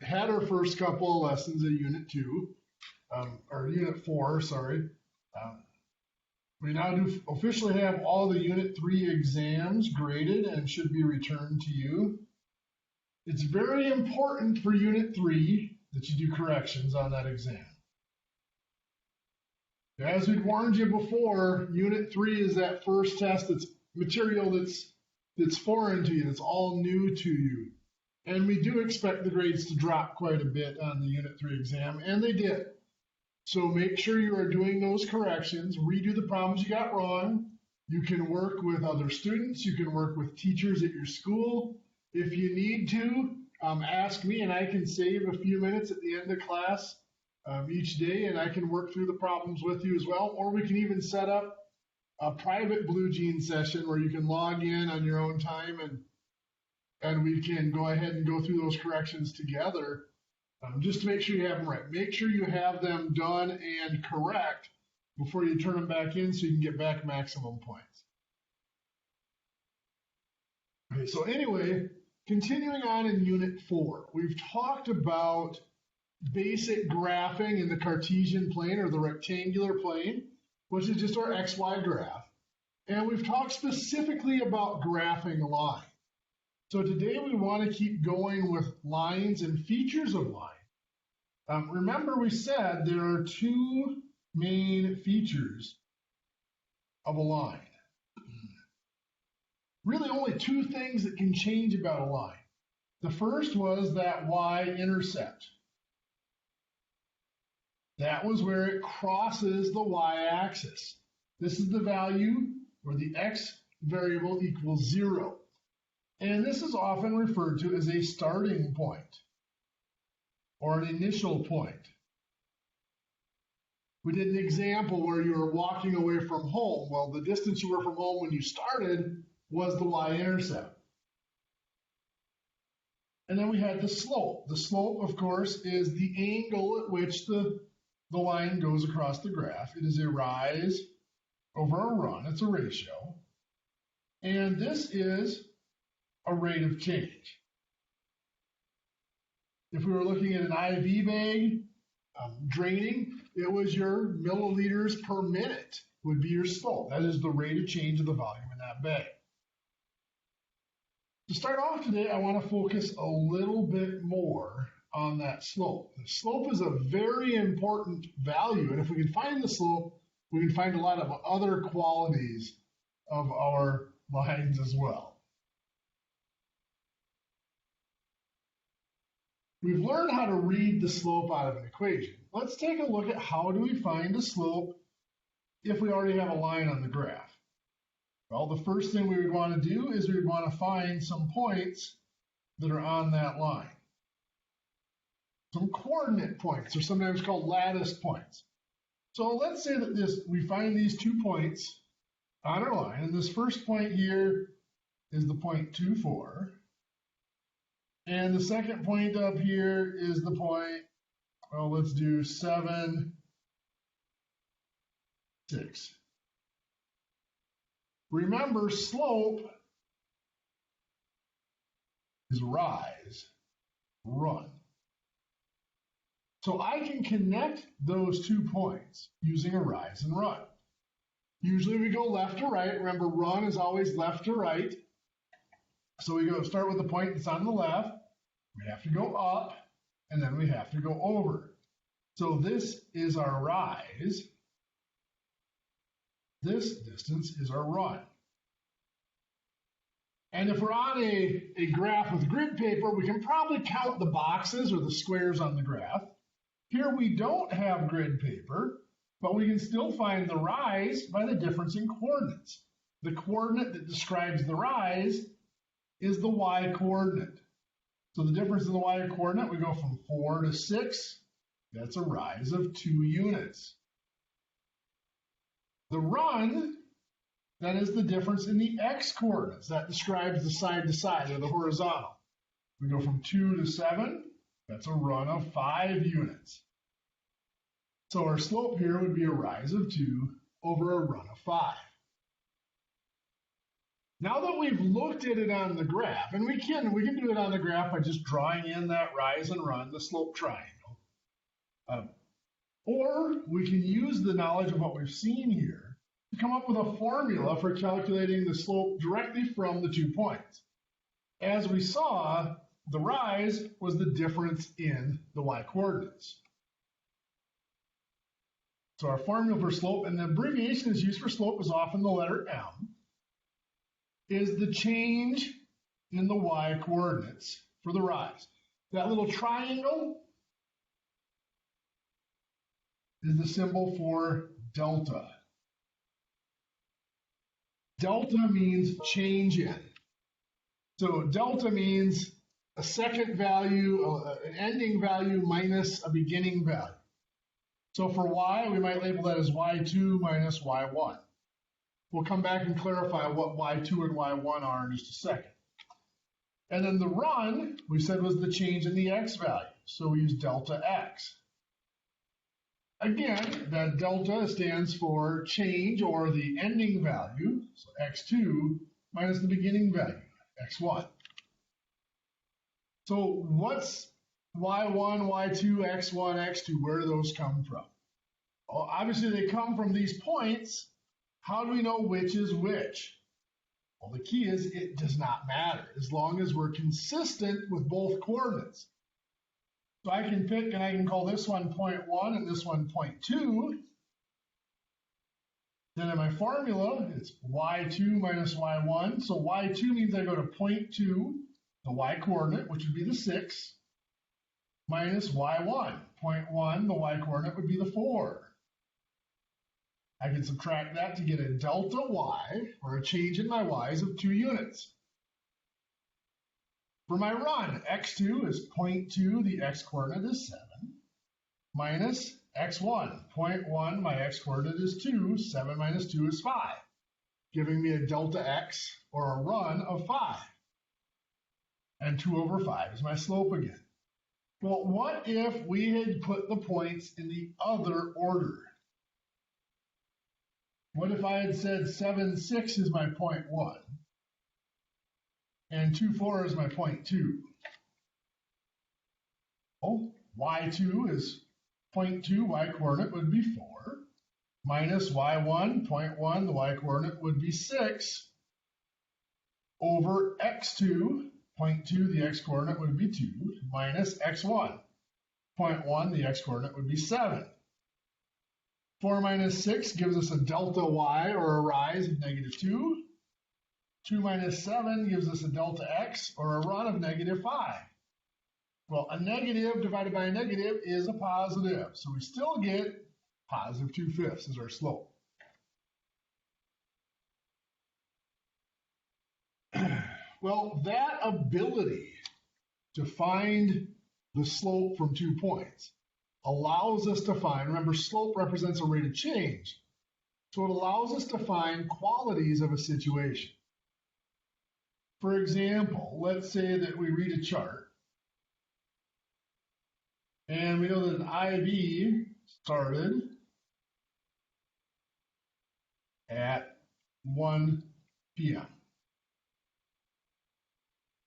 had our first couple of lessons of Unit 2, or Unit 4, sorry. We now do officially have all the Unit 3 exams graded and should be returned to you. It's very important for Unit 3 that you do corrections on that exam. As we'd warned you before, Unit 3 is that first test that's material that's foreign to you, that's all new to you. And we do expect the grades to drop quite a bit on the Unit 3 exam, and they did. So make sure you are doing those corrections, redo the problems you got wrong. You can work with other students, you can work with teachers at your school. If you need to, ask me and I can save a few minutes at the end of class each day and I can work through the problems with you as well. Or we can even set up a private Blue Jeans session where you can log in on your own time and we can go ahead and go through those corrections together just to make sure you have them right. Make sure you have them done and correct before you turn them back in so you can get back maximum points. Okay, so anyway, continuing on in Unit 4, we've talked about basic graphing in the Cartesian plane or the rectangular plane, which is just our XY graph. And we've talked specifically about graphing a line. So today we want to keep going with lines and features of line. Remember we said there are two main features of a line. Really only two things that can change about a line. The first was that y-intercept. That was where it crosses the y-axis. This is the value where the x variable equals 0. And this is often referred to as a starting point or an initial point. We did an example where you were walking away from home. Well, the distance you were from home when you started was the y-intercept. And then we had the slope. The slope, of course, is the angle at which the line goes across the graph. It is a rise over a run. It's a ratio. And this is a rate of change. If we were looking at an IV bag draining, it was your milliliters per minute would be your slope. That is the rate of change of the volume in that bag. To start off today, I want to focus a little bit more on that slope. The slope is a very important value, and if we can find the slope, we can find a lot of other qualities of our lines as well. We've learned how to read the slope out of an equation. Let's take a look at how do we find a slope if we already have a line on the graph. Well, the first thing we would want to do is we would want to find some points that are on that line. Some coordinate points, or sometimes called lattice points. So let's say that we find these 2 points on our line, and this first point here is the point 2, 4. And the second point up here is the point, well, let's do 7, 6. Remember, slope is rise, run. So I can connect those 2 points using a rise and run. Usually we go left to right. Remember, run is always left to right. So we start with the point that's on the left. We have to go up, and then we have to go over. So this is our rise. This distance is our run. And if we're on a graph with grid paper, we can probably count the boxes or the squares on the graph. Here we don't have grid paper, but we can still find the rise by the difference in coordinates. The coordinate that describes the rise is the y-coordinate. So the difference in the y-coordinate, we go from 4 to 6. That's a rise of 2 units. The run, that is the difference in the x-coordinates. That describes the side to side, or the horizontal. We go from 2 to 7. That's a run of 5 units. So our slope here would be a rise of 2 over a run of 5. Now that we've looked at it on the graph, and we can do it on the graph by just drawing in that rise and run, the slope triangle. Or we can use the knowledge of what we've seen here to come up with a formula for calculating the slope directly from the 2 points. As we saw, the rise was the difference in the y-coordinates. So our formula for slope, and the abbreviation is used for slope is often the letter M, is the change in the y-coordinates for the rise. That little triangle is the symbol for delta. Delta means change in. So delta means a second value, an ending value minus a beginning value. So for y, we might label that as y2 minus y1. We'll come back and clarify what y2 and y1 are in just a second. And then the run, we said, was the change in the x value. So we use delta x. Again, that delta stands for change or the ending value, so x2 minus the beginning value, x1. So what's y1, y2, x1, x2? Where do those come from? Well, obviously they come from these points. How do we know which is which? Well, the key is it does not matter as long as we're consistent with both coordinates. So I can pick and I can call this one 0.1 and this one 0.2. Then in my formula, it's y2 minus y1. So y2 means I go to 0.2, the y-coordinate, which would be the 6, minus y1. 0.1, the y-coordinate would be the 4. I can subtract that to get a delta y, or a change in my y's of 2 units. For my run, x2 is 0.2, the x-coordinate is 7, minus x1, 0.1, my x-coordinate is 2, 7 minus 2 is 5, giving me a delta x, or a run, of 5. And 2 over 5 is my slope again. Well, what if we had put the points in the other order? What if I had said 7, 6 is my 0.1? And 2, 4 is my 0.2. Well, y2 is 0.2, y-coordinate would be 4, minus y1, 0.1, the y-coordinate would be 6, over x2, 0.2, the x-coordinate would be 2, minus x1, 0.1, the x-coordinate would be 7. 4 minus 6 gives us a delta y, or a rise, of negative 2. 2 minus 7 gives us a delta x, or a run of negative 5. Well, a negative divided by a negative is a positive, so we still get positive 2/5 as our slope. Well, that ability to find the slope from 2 points allows us to find, remember, slope represents a rate of change, so it allows us to find qualities of a situation. For example, let's say that we read a chart, and we know that an IV started at 1 p.m.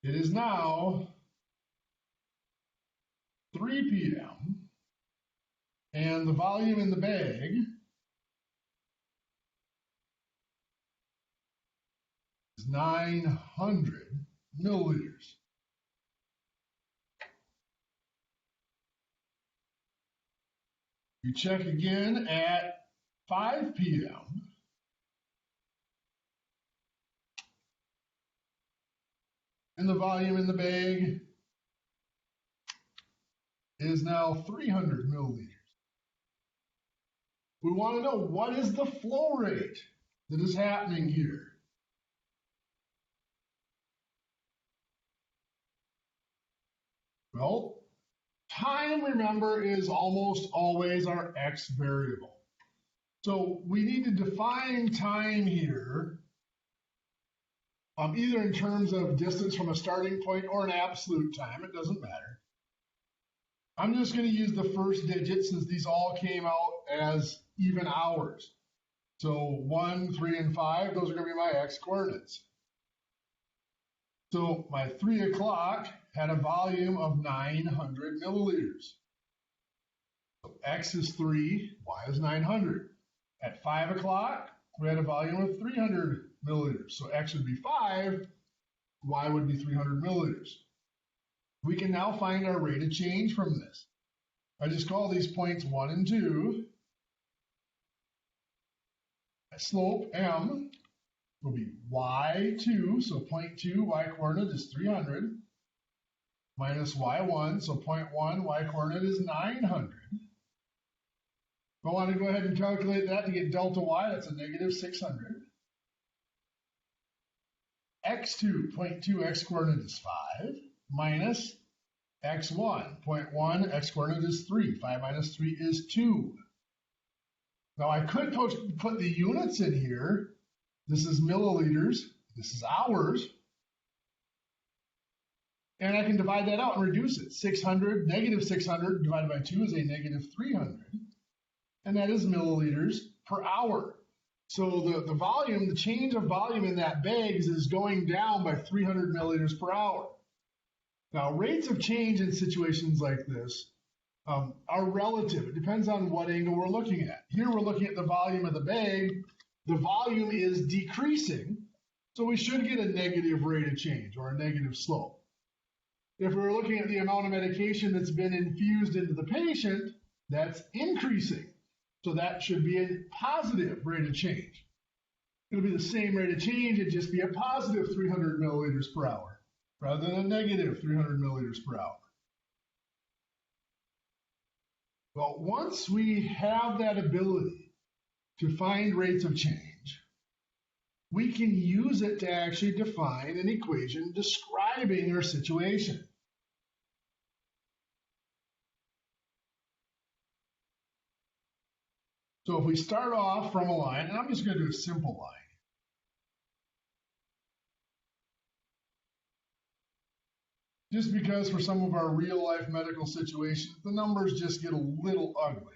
It is now 3 p.m. and the volume in the bag is 900 milliliters. We check again at 5 p.m. and the volume in the bag is now 300 milliliters. We want to know, what is the flow rate that is happening here? Well, time, remember, is almost always our x variable. So we need to define time here, either in terms of distance from a starting point or an absolute time. It doesn't matter. I'm just going to use the first digit since these all came out as even hours. So 1, 3, and 5, those are going to be my x coordinates. So my 3 o'clock had a volume of 900 milliliters. So X is 3, Y is 900. At 5 o'clock, we had a volume of 300 milliliters. So X would be 5, Y would be 300 milliliters. We can now find our rate of change from this. I just call these points 1 and 2. Slope M will be y2, so 0.2, y coordinate is 300, minus y1, so 0.1, y coordinate is 900. If I want to go ahead and calculate that to get delta y, that's a negative 600. x2, 0.2, x coordinate is 5, minus x1, 0.1, x coordinate is 3. 5 minus 3 is 2. Now I could put the units in here. This is milliliters, this is hours. And I can divide that out and reduce it. 600, negative 600 divided by 2 is a negative 300. And that is milliliters per hour. So the volume, the change of volume in that bags is going down by 300 milliliters per hour. Now, rates of change in situations like this are relative. It depends on what angle we're looking at. Here we're looking at the volume of the bag. The volume is decreasing, so we should get a negative rate of change or a negative slope. If we're looking at the amount of medication that's been infused into the patient, that's increasing. So that should be a positive rate of change. It'll be the same rate of change, it'd just be a positive 300 milliliters per hour rather than a negative 300 milliliters per hour. Well, once we have that ability to find rates of change, we can use it to actually define an equation describing our situation. So if we start off from a line, and I'm just going to do a simple line. Just because for some of our real life medical situations, the numbers just get a little ugly.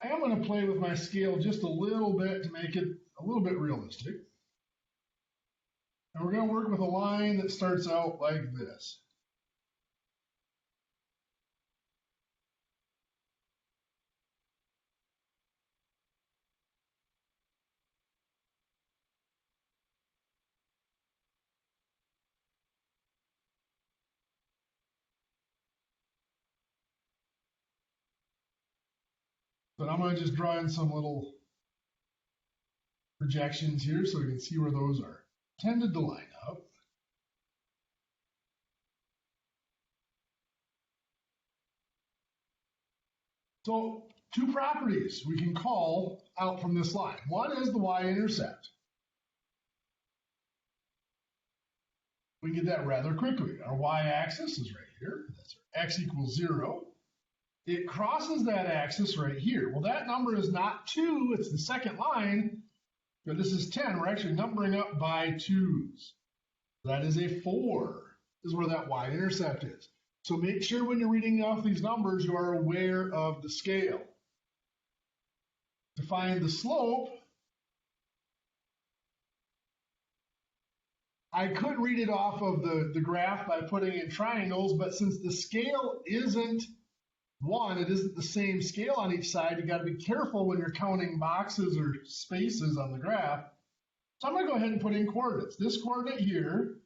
I am going to play with my scale just a little bit to make it a little bit realistic. And we're going to work with a line that starts out like this. But I'm going to just draw in some little projections here so we can see where those are tended to line up. So two properties we can call out from this line. One is the y-intercept. We can get that rather quickly. Our y-axis is right here. That's our x equals 0. It crosses that axis right here. Well, that number is not 2. It's the second line. But this is 10. We're actually numbering up by 2's. That is a 4, is where that y-intercept is. So make sure when you're reading off these numbers, you are aware of the scale. To find the slope, I could read it off of the graph by putting in triangles, but since the scale isn't 1, it isn't the same scale on each side, you got to be careful when you're counting boxes or spaces on the graph. So I'm going to go ahead and put in coordinates. This coordinate here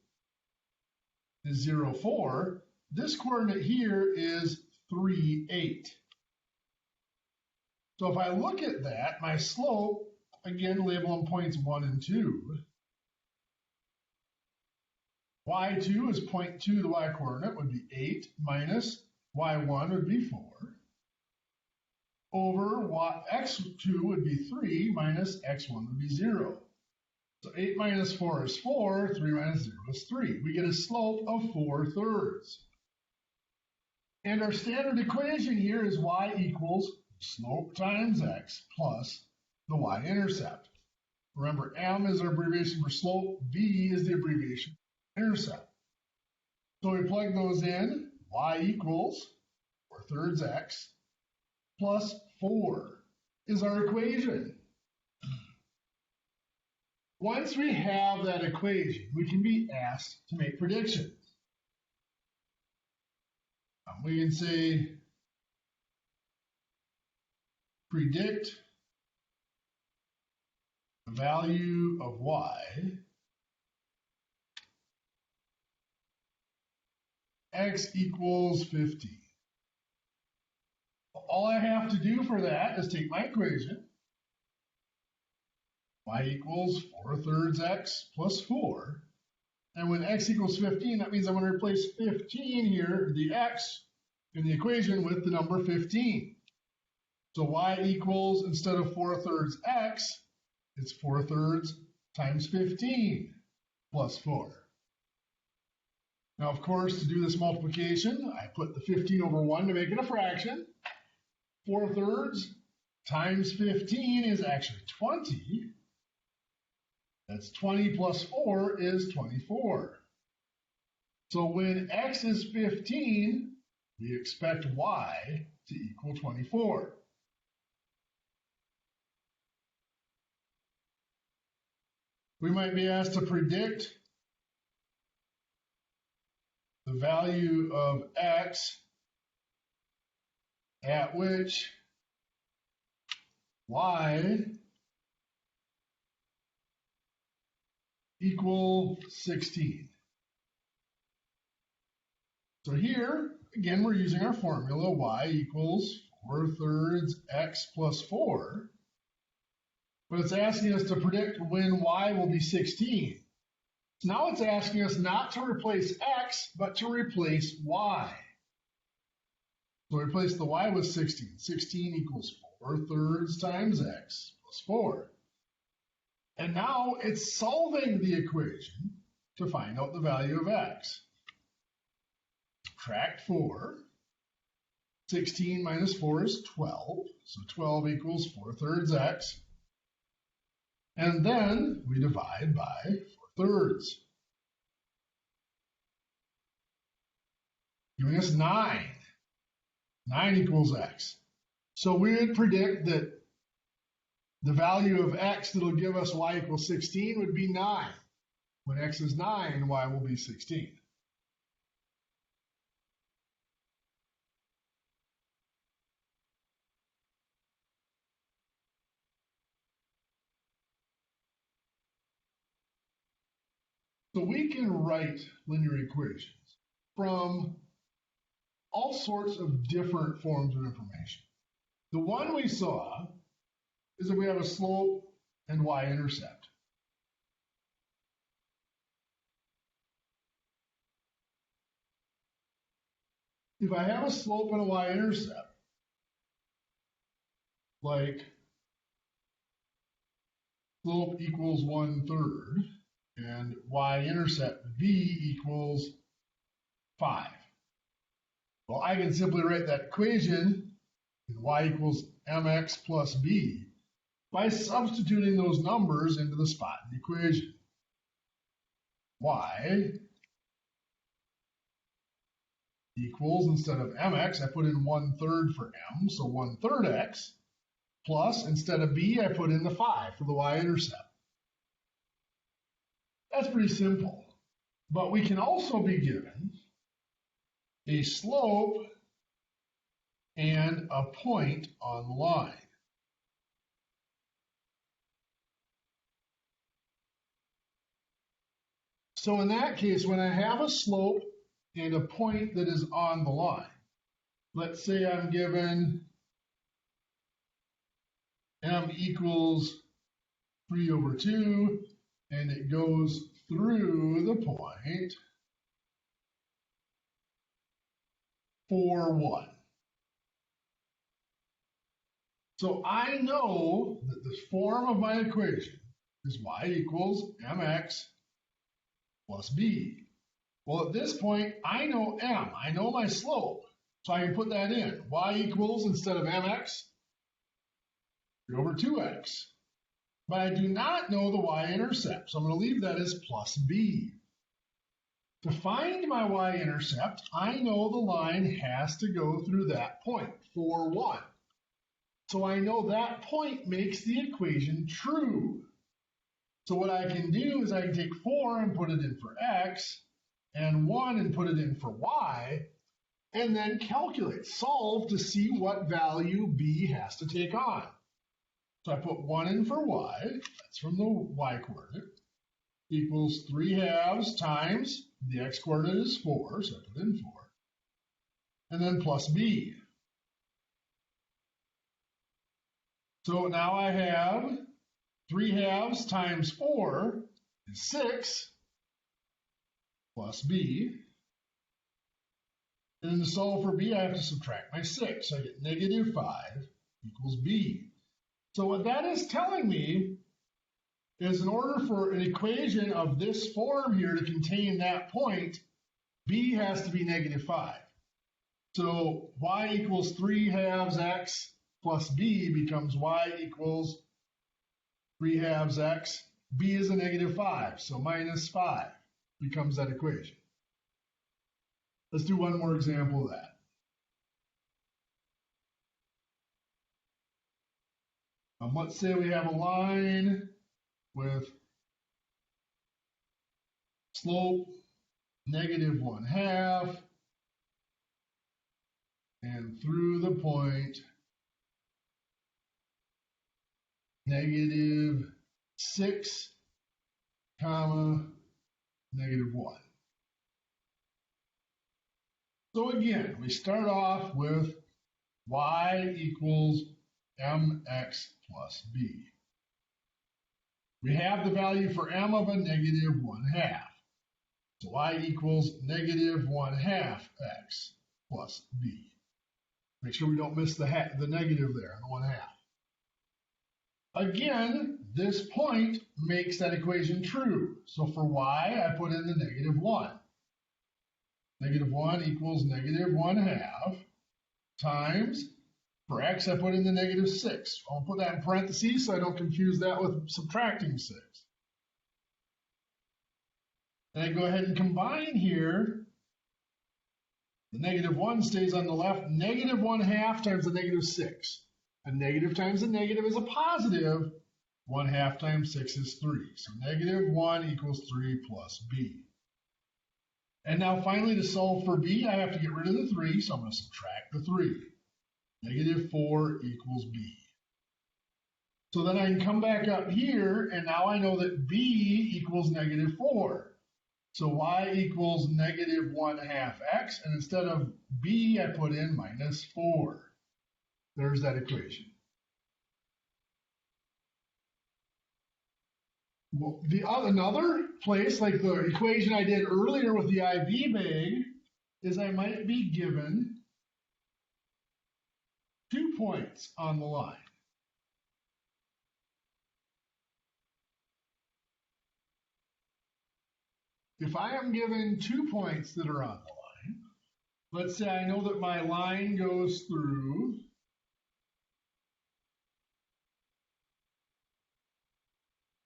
is 0, 4. This coordinate here is 3, 8. So if I look at that, my slope, again, label them points 1 and 2. y2 is 0.2, the y-coordinate would be 8, minus y1 would be 4, over x2 would be 3, minus x1 would be 0. So 8 minus 4 is 4, 3 minus 0 is 3. We get a slope of 4/3. And our standard equation here is y equals slope times x plus the y-intercept. Remember, m is our abbreviation for slope, v is the abbreviation for intercept. So we plug those in, y equals 4/3 x plus 4 is our equation. Once we have that equation, we can be asked to make predictions. We can say, predict the value of y x equals 15. All I have to do for that is take my equation, y equals 4/3 x plus 4. And when x equals 15, that means I'm going to replace 15 here, the x, in the equation with the number 15. So y equals, instead of 4/3 x, it's 4/3 times 15 plus 4. Now, of course, to do this multiplication, I put the 15 over 1 to make it a fraction. 4/3 times 15 is actually 20. That's 20 plus 4 is 24. So when x is 15, we expect y to equal 24. We might be asked to predict the value of x at which y equal 16. So here, again, we're using our formula, y equals 4/3 x plus 4. But it's asking us to predict when y will be 16. Now it's asking us not to replace x, but to replace y. So replace the y with 16. 16 equals 4/3 times x plus 4. And now it's solving the equation to find out the value of x. Subtract 4. 16 minus 4 is 12. So 12 equals 4/3 x. And then we divide by 4/3. Giving us 9. 9 equals x. So we would predict that the value of x that'll give us y equals 16 would be 9. When x is 9, y will be 16. So we can write linear equations from all sorts of different forms of information. The one we saw is that we have a slope and y-intercept. If I have a slope and a y-intercept, like slope equals 1/3 and y-intercept v equals 5. Well, I can simply write that equation, y equals mx plus b, by substituting those numbers into the spot in the equation. Y equals, instead of mx, I put in 1/3 for m, so 1/3 x, plus, instead of b, I put in the 5 for the y-intercept. That's pretty simple. But we can also be given a slope and a point on the line. So in that case, when I have a slope and a point that is on the line, let's say I'm given m equals 3/2, and it goes through the point 4, 1. So I know that the form of my equation is y equals mx plus b. Well, at this point, I know m. I know my slope. So I can put that in. Y equals, instead of mx, 3/2x. But I do not know the y-intercept, so I'm going to leave that as plus b. To find my y-intercept, I know the line has to go through that point, 4, 1. So I know that point makes the equation true. So what I can do is I can take 4 and put it in for x, and 1 and put it in for y, and then calculate, solve to see what value b has to take on. So I put 1 in for y, that's from the y coordinate, equals 3/2 times the x coordinate is 4, so I put in 4, and then plus b. So now I have 3/2 times 4 is 6 plus b. And then to solve for b, I have to subtract my 6. So I get -5 equals b. So what that is telling me is in order for an equation of this form here to contain that point, b has to be -5. So y equals 3/2 x plus b becomes y equals 3/2 x. b is a -5, so -5 becomes that equation. Let's do one more example of that. Let's say we have a line with slope -1/2 and through the point -6, -1. So again, we start off with y equals mx plus b. We have the value for m of a -1/2. So y equals -1/2 x plus b. Make sure we don't miss the negative there on the 1/2. Again, this point makes that equation true. So for y, I put in the -1. -1 equals -1/2 times, for x, I put in the -6. I'll put that in parentheses so I don't confuse that with subtracting 6. And I go ahead and combine here. The -1 stays on the left. -1/2 times the -6. A negative times a negative is a positive. 1/2 times 6 is 3. So -1 equals 3 plus b. And now finally, to solve for b, I have to get rid of the 3, so I'm going to subtract the 3. -4 equals b. So then I can come back up here, and now I know that b equals -4. So y equals -1/2 x, and instead of b, I put in -4. There's that equation. Well, another place, like the equation I did earlier with the IV bag, is I might be given 2 points on the line. If I am given 2 points that are on the line, let's say I know that my line goes through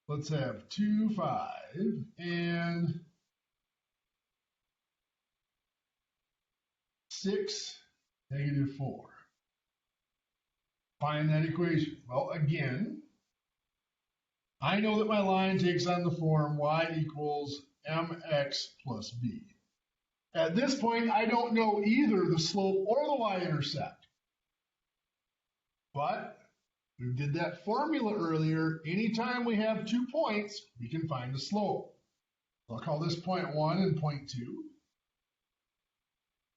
let's have 2, 5, and 6, -4. Find that equation. Well, again, I know that my line takes on the form y equals mx plus b. At this point, I don't know either the slope or the y-intercept. But we did that formula earlier. Anytime we have 2 points, we can find the slope. So I'll call this point 1 and point 2.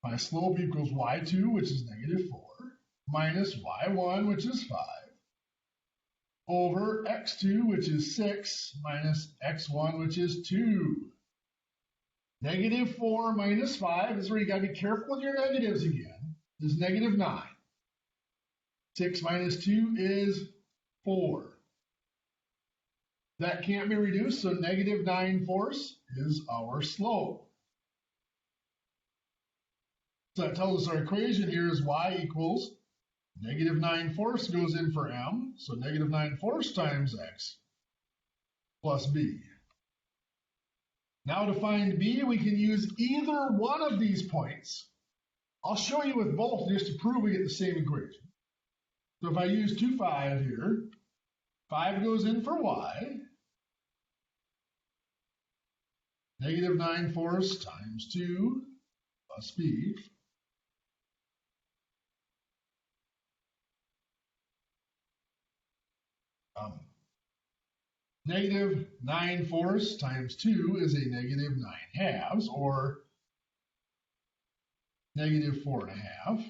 My slope equals y2, which is -4, minus y1, which is 5, over x2, which is 6, minus x1, which is 2. -4 minus 5 is where you got to be careful with your negatives again, is -9. 6 minus 2 is 4. That can't be reduced, so -9/4 is our slope. So that tells us our equation here is y equals -9/4 goes in for m, so -9/4 times x plus b. Now to find b, we can use either one of these points. I'll show you with both just to prove we get the same equation. So if I use 2, 5 here, 5 goes in for y, negative 9 fourths times 2 plus b. Negative 9 fourths times 2 is a negative 9 halves, or negative 4.5.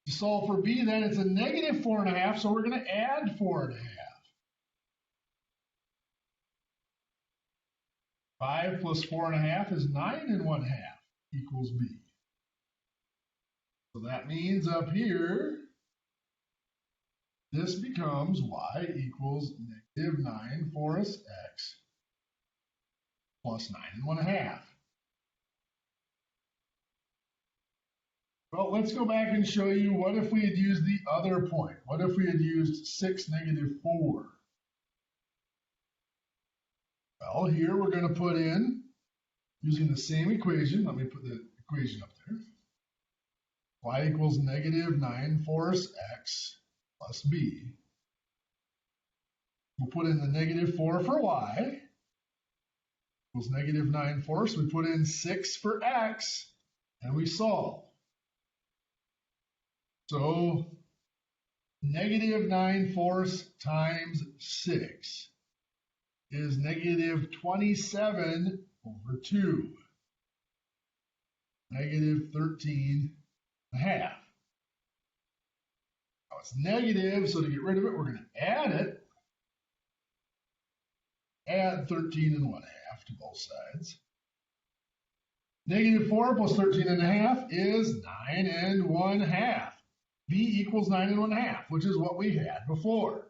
To solve for b, then it's a negative 4.5, so we're going to add 4.5. 5 plus 4.5 is 9.5 equals b. So that means up here, this becomes y equals negative 9 fourths x plus 9.5. Well, let's go back and show you what if we had used the other point. What if we had used 6, negative 4? Well, here we're going to put in, using the same equation, let me put the equation up there. Y equals negative 9 fourths x plus b. We'll put in the negative 4 for y. Equals negative 9 fourths. We put in 6 for x, and we solve. So negative 9 fourths times 6 is negative 27 over 2. Negative 13.5. Now it's negative, so to get rid of it, we're going to add it. Add 13.5 to both sides. Negative 4 plus 13.5 is 9.5. B equals 9.5, which is what we had before.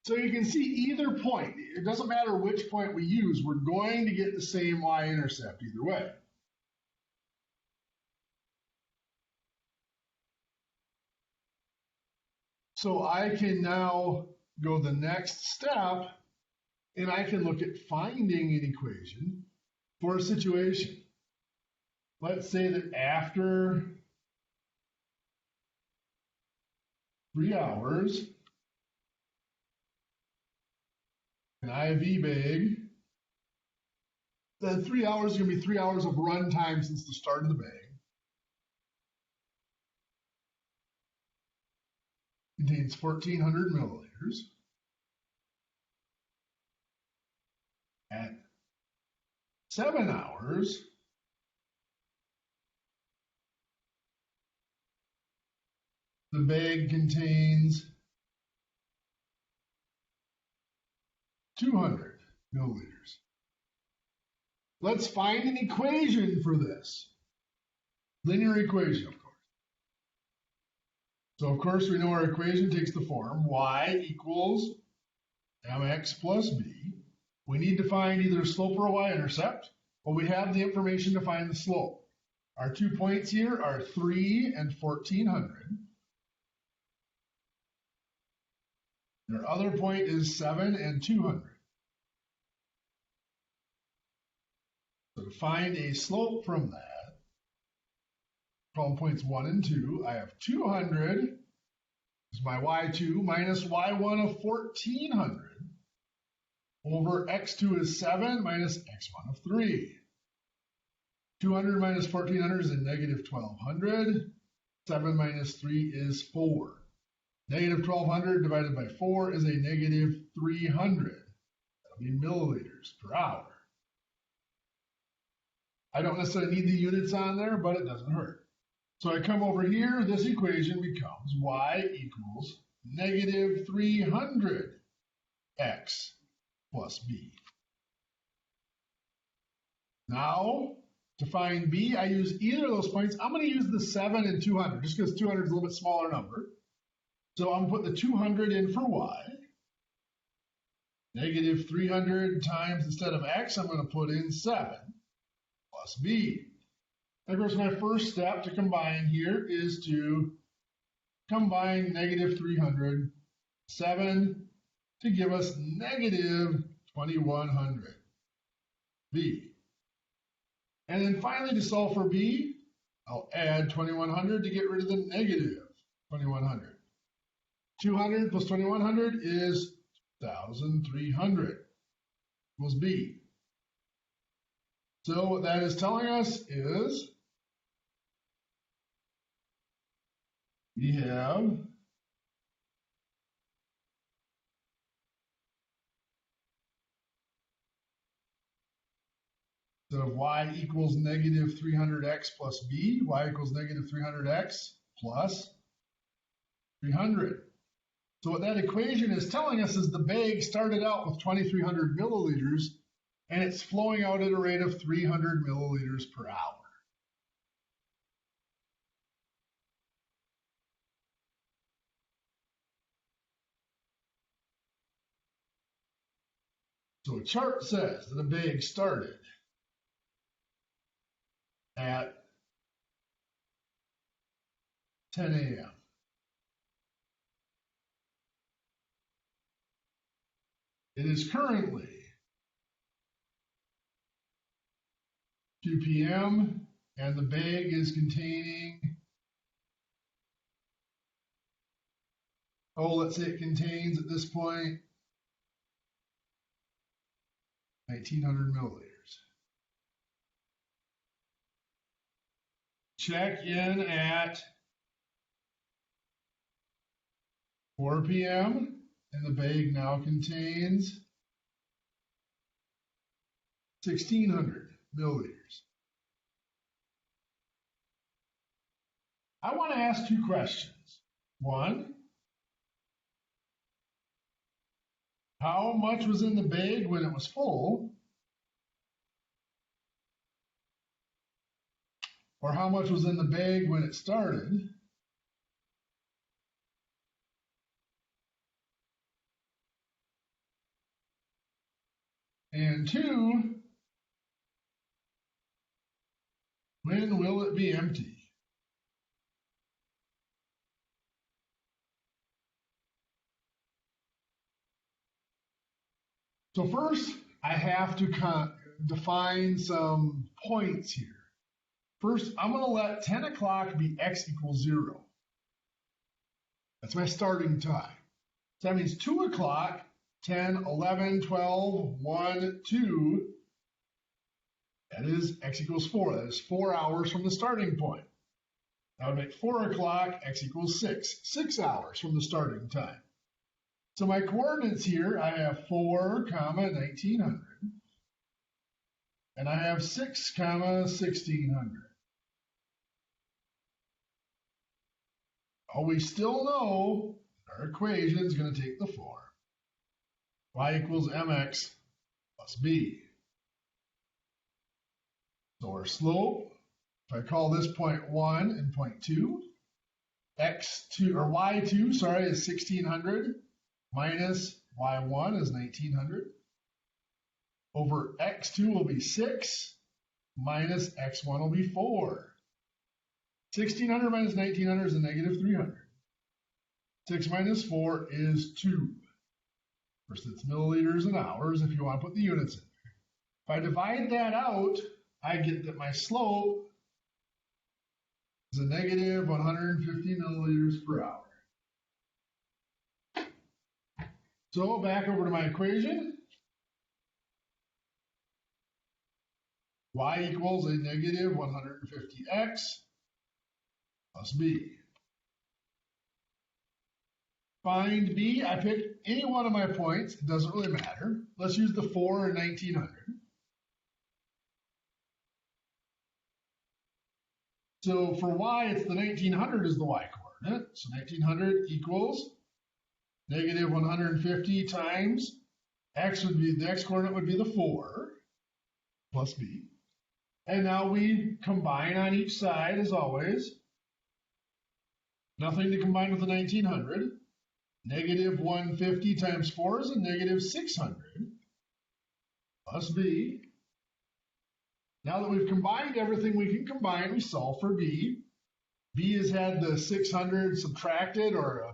So you can see either point. It doesn't matter which point we use. We're going to get the same y-intercept either way. So I can now go the next step, and I can look at finding an equation for a situation. Let's say that after 3 hours, an IV bag, then 3 hours is going to be 3 hours of run time since the start of the bag. Contains 1,400 milliliters. At 7 hours, the bag contains 200 milliliters. Let's find an equation for this. Linear equation, of course. So, of course, we know our equation takes the form y equals mx plus b. We need to find either a slope or a y-intercept. Well, we have the information to find the slope. Our 2 points here are 3 and 1,400. And our other point is 7 and 200. So to find a slope from that, call them points 1 and 2, I have 200 is my y2 minus y1 of 1,400 over x2 is 7 minus x1 of 3. 200 minus 1,400 is a negative 1,200. 7 minus 3 is 4. Negative 1,200 divided by 4 is a negative 300. That'll be milliliters per hour. I don't necessarily need the units on there, but it doesn't hurt. So I come over here, this equation becomes y equals negative 300 x plus b. Now, to find b, I use either of those points. I'm going to use the 7 and 200, just because 200 is a little bit smaller number. So I'm going to put the 200 in for y. Negative 300 times, instead of x, I'm going to put in 7 plus b. Of course, my first step to combine here is to combine negative 300, 7 to give us negative 2,100 b. And then finally, to solve for b, I'll add 2,100 to get rid of the negative 2,100. 200 plus 2100 is 1,300 equals B. So what that is telling us is we have instead of y equals negative 300x plus b, y equals negative 300x plus 300. So what that equation is telling us is the bag started out with 2,300 milliliters, and it's flowing out at a rate of 300 milliliters per hour. So a chart says that a bag started at 10 a.m. It is currently 2 p.m. and the bag is containing, let's say it contains at this point 1,900 milliliters. Check in at 4 p.m. and the bag now contains 1,600 milliliters. I want to ask two questions. One, how much was in the bag when it was full? Or how much was in the bag when it started? And two, when will it be empty? So first, I have to define some points here. First, I'm going to let 10 o'clock be x equals 0. That's my starting time. So that means 2 o'clock, 10, 11, 12, 1, 2. That is x equals 4. That is 4 hours from the starting point. That would make 4 o'clock, x equals 6. 6 hours from the starting time. So my coordinates here, I have 4, 1,900. And I have 6, 1,600. Oh, we still know our equation is going to take the form y equals mx plus b. So our slope, if I call this point 1 and point 2, x2 or y2, is 1,600 minus y1 is 1,900 over x2 will be 6 minus x1 will be 4. 1,600 minus 1,900 is a negative 300. 6 minus 4 is 2. First, it's milliliters and hours if you want to put the units in. If I divide that out, I get that my slope is a negative 150 milliliters per hour. So back over to my equation. Y equals a negative 150x plus b. Find b. I picked any one of my points. It doesn't really matter. Let's use the 4 and 1,900. So for y, it's the 1,900 is the y coordinate. So 1,900 equals negative 150 times x would be, the x coordinate would be the 4 plus b. And now we combine on each side as always. Nothing to combine with the 1,900. Negative 150 times 4 is a negative 600 plus b. Now that we've combined everything we can combine, we solve for b. b has had the 600 subtracted or a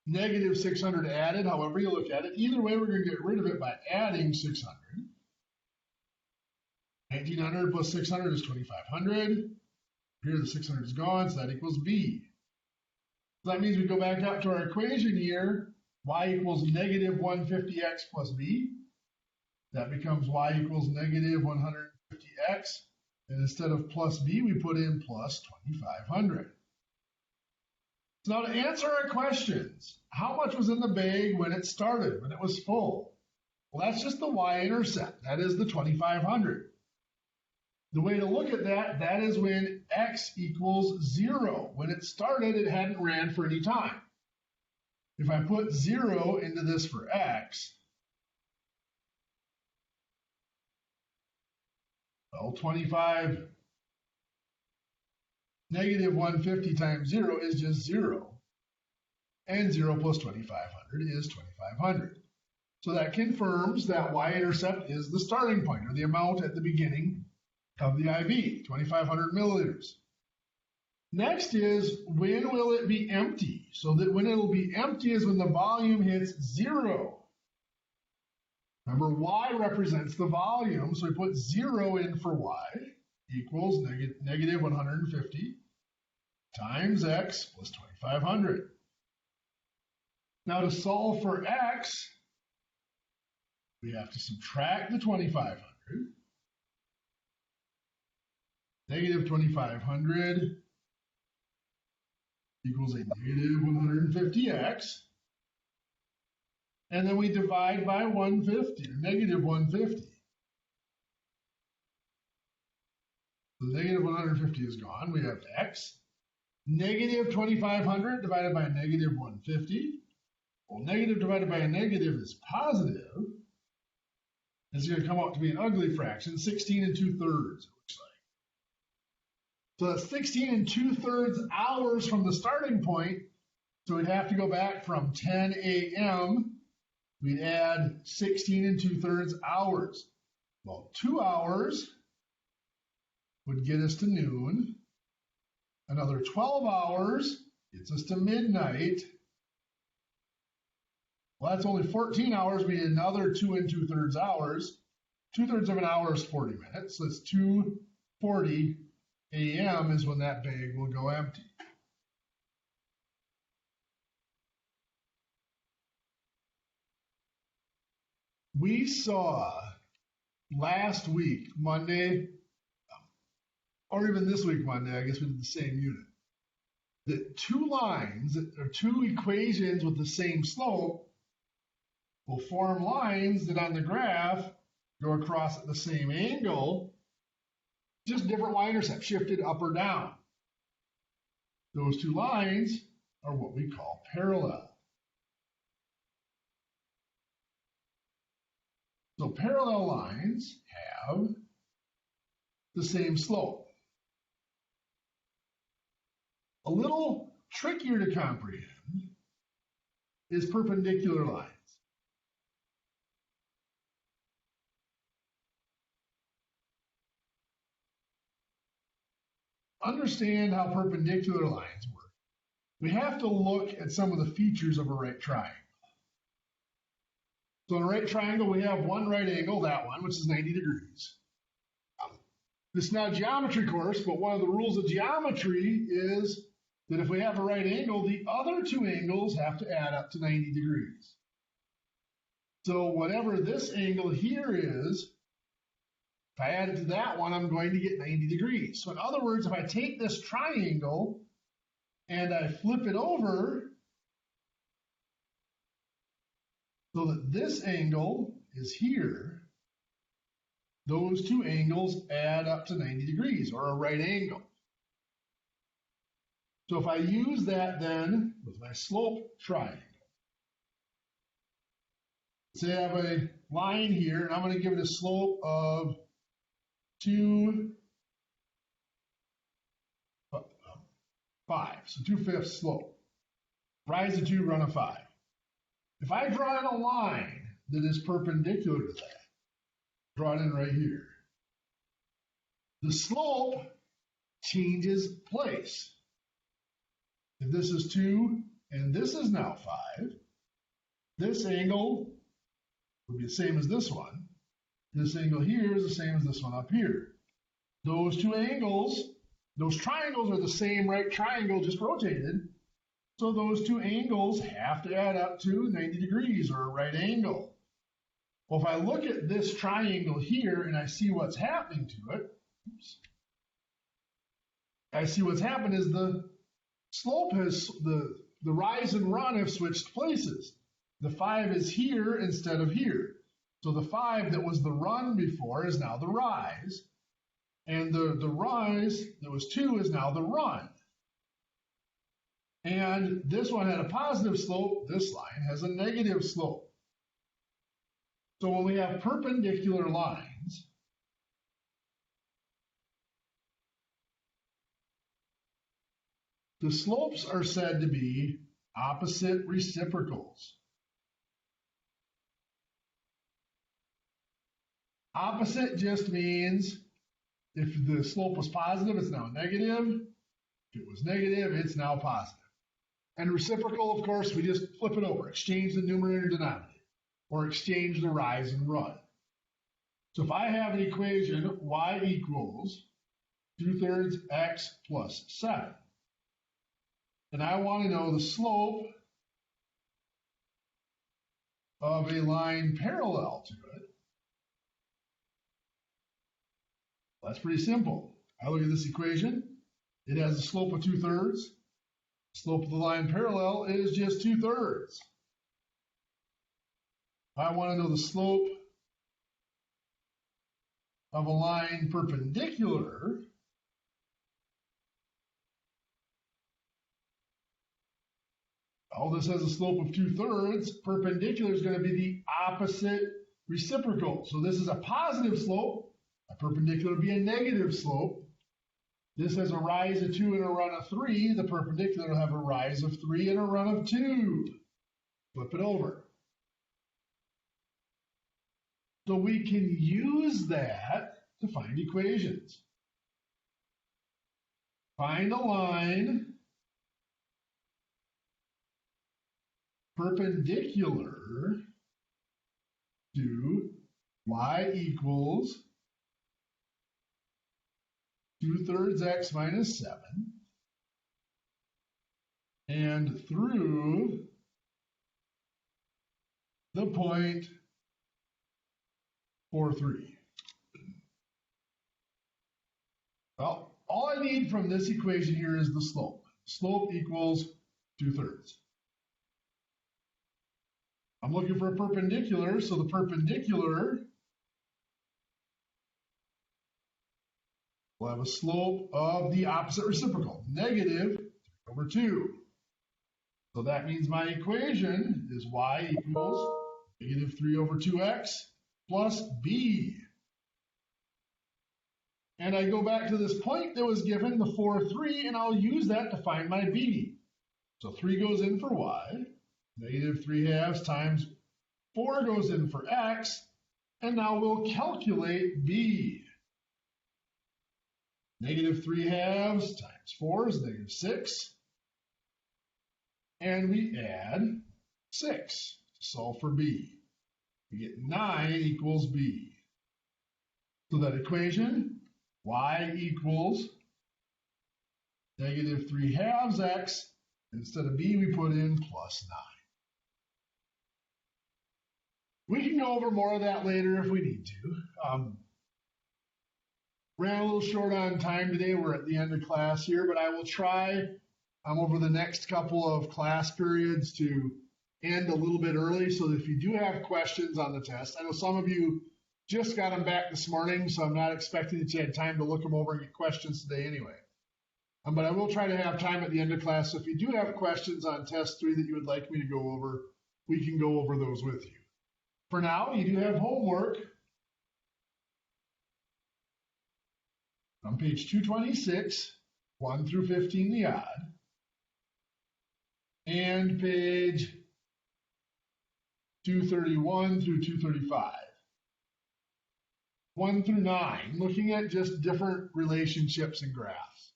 negative 600 added, however you look at it. Either way, we're going to get rid of it by adding 600. 1,900 plus 600 is 2,500. Here the 600 is gone, so that equals b. So that means we go back up to our equation here, y equals negative 150x plus b. That becomes y equals negative 150x. And instead of plus b, we put in plus 2500. So now to answer our questions, how much was in the bag when it started, when it was full? Well, that's just the y-intercept. That is the 2500. The way to look at that, that is when x equals 0. When it started, it hadn't ran for any time. If I put 0 into this for x, well, 25 negative 150 times 0 is just 0. And 0 plus 2500 is 2500. So that confirms that y-intercept is the starting point, or the amount at the beginning of the IB, 2500 milliliters. Next is, when will it be empty? So that when it'll be empty is when the volume hits 0. Remember, y represents the volume, so we put 0 in for y equals negative 150 times x plus 2500. Now to solve for x, we have to subtract the 2500. Negative 2500 equals a negative 150x. And then we divide by 150, or negative 150. So negative 150 is gone. We have x. Negative 2500 divided by negative 150. Well, negative divided by a negative is positive. It's going to come out to be an ugly fraction, 16 and 2/3, it looks like. So that's 16 and 2/3 hours from the starting point. So we'd have to go back from 10 a.m. We'd add 16 and 2/3 hours. Well, 2 hours would get us to noon. Another 12 hours gets us to midnight. Well, that's only 14 hours. We need another 2 and 2/3 hours. 2/3 of an hour is 40 minutes. So it's 2:40 a.m. is when that bag will go empty. We saw last week, Monday, or even this week, Monday, I guess we did the same unit, that two lines, or two equations with the same slope, will form lines that on the graph go across at the same angle, just different y-intercept, shifted up or down. Those two lines are what we call parallel. So parallel lines have the same slope. A little trickier to comprehend is perpendicular lines. Understand how perpendicular lines work. We have to look at some of the features of a right triangle. So in a right triangle, we have one right angle, that one, which is 90 degrees. This is not a geometry course, but one of the rules of geometry is that if we have a right angle, the other two angles have to add up to 90 degrees. So whatever this angle here is, if I add it to that one, I'm going to get 90 degrees. So in other words, if I take this triangle and I flip it over so that this angle is here, those two angles add up to 90 degrees, or a right angle. So if I use that then with my slope triangle, say I have a line here, and I'm going to give it a slope of 2, 5, so 2/5 slope. Rise of 2, run of 5. If I draw in a line that is perpendicular to that, draw it in right here, the slope changes place. If this is 2 and this is now 5, this angle would be the same as this one. This angle here is the same as this one up here. Those two angles, those triangles are the same right triangle, just rotated. So those two angles have to add up to 90 degrees or a right angle. Well, if I look at this triangle here and I see what's happening to it, I see what's happened is the slope has, the rise and run have switched places. The 5 is here instead of here. So the 5 that was the run before is now the rise. And the rise that was 2 is now the run. And this one had a positive slope. This line has a negative slope. So when we have perpendicular lines, the slopes are said to be opposite reciprocals. Opposite just means if the slope was positive, it's now negative. If it was negative, it's now positive. And reciprocal, of course, we just flip it over, exchange the numerator and denominator, or exchange the rise and run. So if I have an equation, y equals 2/3 x plus 7, and I want to know the slope of a line parallel to it, that's pretty simple. I look at this equation. It has a slope of 2/3. Slope of the line parallel is just 2/3. I want to know the slope of a line perpendicular. Oh, this has a slope of 2/3. Perpendicular is going to be the opposite reciprocal. So this is a positive slope. A perpendicular would be a negative slope. This has a rise of 2 and a run of 3. The perpendicular will have a rise of 3 and a run of 2. Flip it over. So we can use that to find equations. Find a line perpendicular to y equals 2/3 x minus 7, and through the point 4,3. Well, all I need from this equation here is the slope. Slope equals 2/3. I'm looking for a perpendicular, so the perpendicular will have a slope of the opposite reciprocal, -3/2. So that means my equation is y equals -3/2x plus b. And I go back to this point that was given, the 4,3, and I'll use that to find my b. So 3 goes in for y, -3/2 times 4 goes in for x, and now we'll calculate b. -3/2 times 4 is -6. And we add 6 to solve for b. We get 9 equals b. So that equation, y equals -3/2 x. Instead of b, we put in plus 9. We can go over more of that later if we need to. Ran a little short on time today. We're at the end of class here, but I will try over the next couple of class periods to end a little bit early so that if you do have questions on the test, I know some of you just got them back this morning, so I'm not expecting that you had time to look them over and get questions today anyway. But I will try to have time at the end of class. So if you do have questions on test 3 that you would like me to go over, we can go over those with you. For now, you do have homework on page 226, 1 through 15, the odd, and page 231 through 235. 1 through 9, looking at just different relationships and graphs.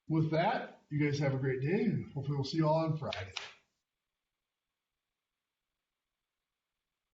With that, you guys have a great day, and hopefully we'll see you all on Friday.